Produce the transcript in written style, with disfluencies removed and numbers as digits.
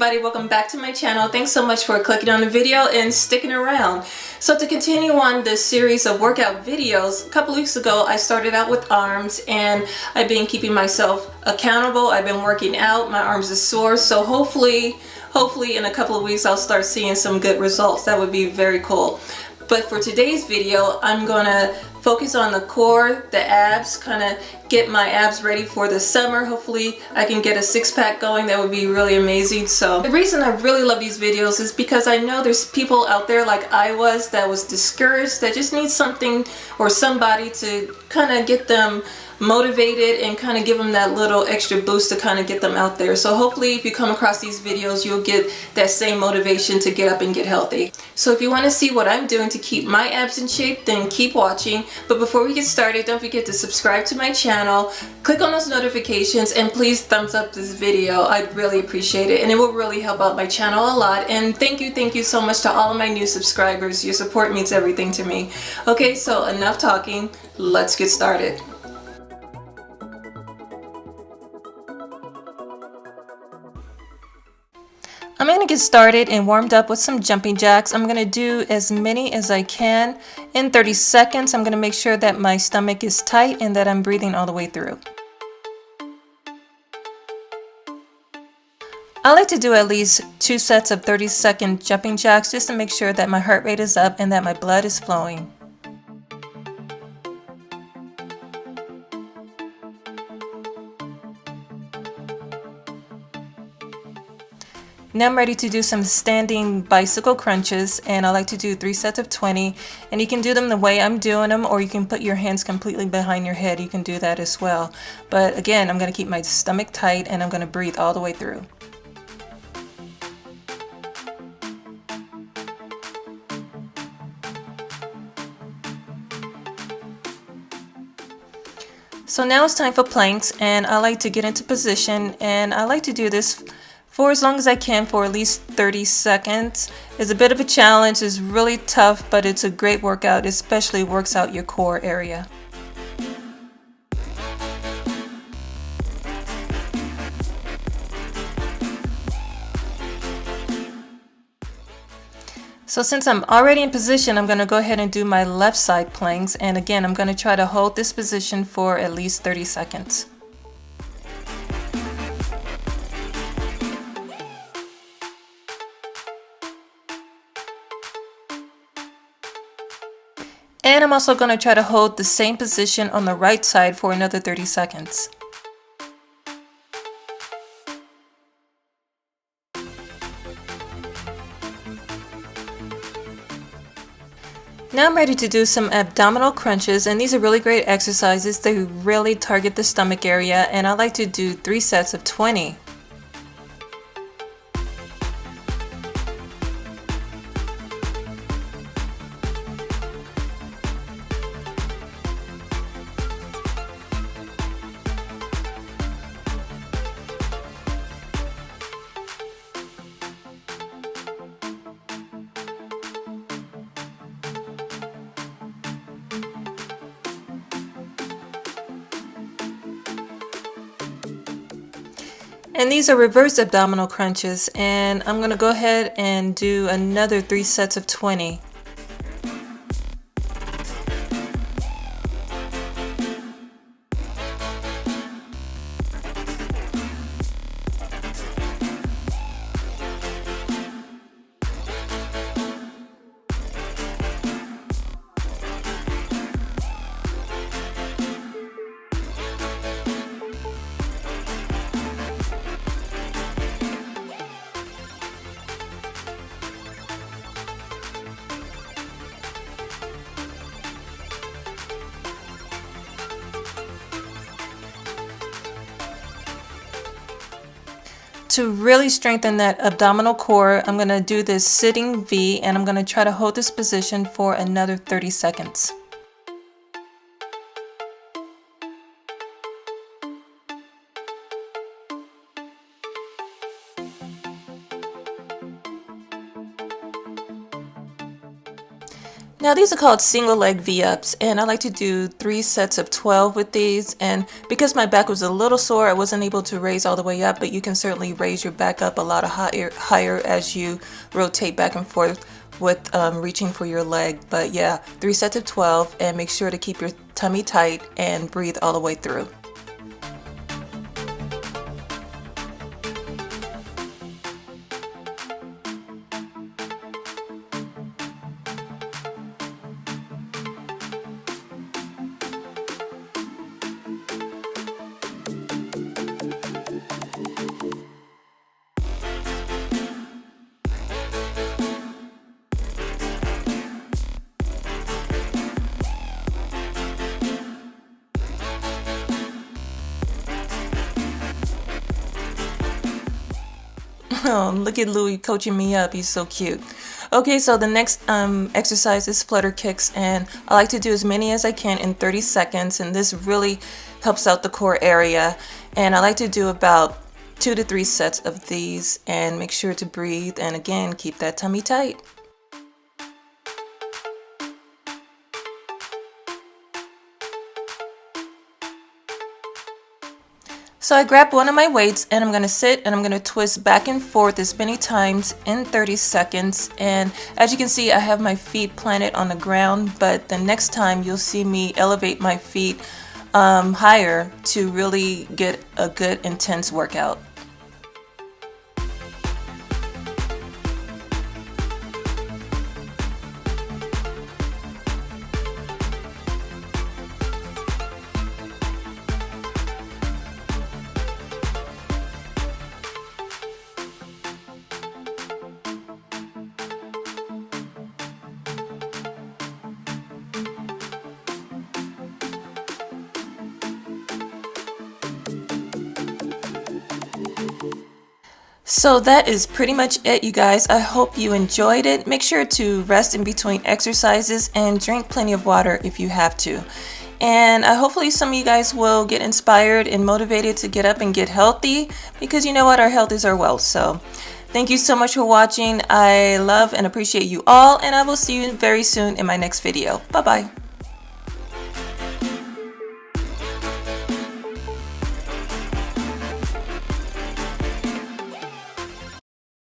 everybody, welcome back to my channel. Thanks so much for clicking on the video and sticking around. So to continue on this series of workout videos, a couple weeks ago I started out with arms and I've been keeping myself accountable. I've been working out, my arms are sore, so hopefully in a couple of weeks I'll start seeing some good results. That would be very cool. But for today's video, I'm gonna focus on the core, the abs, kind of get my abs ready for the summer. Hopefully I can get a six-pack going. That would be really amazing. So the reason I really love these videos is because I know there's people out there like I was that was discouraged, that just need something or somebody to kind of get them motivated and kind of give them that little extra boost to kind of get them out there. So hopefully if you come across these videos, you'll get that same motivation to get up and get healthy. So if you want to see what I'm doing to keep my abs in shape, then keep watching. But before we get started, don't forget to subscribe to my channel, click on those notifications, and please thumbs up this video. I'd really appreciate it, and it will really help out my channel a lot. And thank you so much to all of my new subscribers. Your support means everything to me. Okay, so enough talking, let's get started. I'm going to get started and warmed up with some jumping jacks. I'm going to do as many as I can in 30 seconds. I'm going to make sure that my stomach is tight and that I'm breathing all the way through. I like to do at least 2 sets of 30-second jumping jacks just to make sure that my heart rate is up and that my blood is flowing. Now I'm ready to do some standing bicycle crunches, and I like to do 3 sets of 20, and you can do them the way I'm doing them, or you can put your hands completely behind your head. You can do that as well. But again, I'm going to keep my stomach tight and I'm going to breathe all the way through. So now it's time for planks, and I like to get into position, and I like to do this for as long as I can, for at least 30 seconds. It's a bit of a challenge, it's really tough, but it's a great workout, especially works out your core area. So since I'm already in position, I'm going to go ahead and do my left side planks, and again I'm going to try to hold this position for at least 30 seconds. And I'm also going to try to hold the same position on the right side for another 30 seconds. Now I'm ready to do some abdominal crunches, and these are really great exercises. They really target the stomach area, and I like to do 3 sets of 20. And these are reverse abdominal crunches, and I'm going to go ahead and do another 3 sets of 20. To really strengthen that abdominal core, I'm going to do this sitting V, and I'm going to try to hold this position for another 30 seconds. Now these are called single leg V-ups, and I like to do 3 sets of 12 with these. And because my back was a little sore, I wasn't able to raise all the way up, but you can certainly raise your back up a lot higher as you rotate back and forth with reaching for your leg. But yeah, 3 sets of 12, and make sure to keep your tummy tight and breathe all the way through. Oh, look at Louis coaching me up. He's so cute. Okay, so the next exercise is flutter kicks, and I like to do as many as I can in 30 seconds, and this really helps out the core area. And I like to do about 2 to 3 sets of these, and make sure to breathe, and again, keep that tummy tight. So I grab one of my weights, and I'm going to sit and I'm going to twist back and forth as many times in 30 seconds. And as you can see, I have my feet planted on the ground, but the next time you'll see me elevate my feet higher to really get a good intense workout. So that is pretty much it, you guys. I hope you enjoyed it. Make sure to rest in between exercises and drink plenty of water if you have to. And hopefully some of you guys will get inspired and motivated to get up and get healthy, because you know what, our health is our wealth. So thank you so much for watching. I love and appreciate you all, and I will see you very soon in my next video. Bye bye.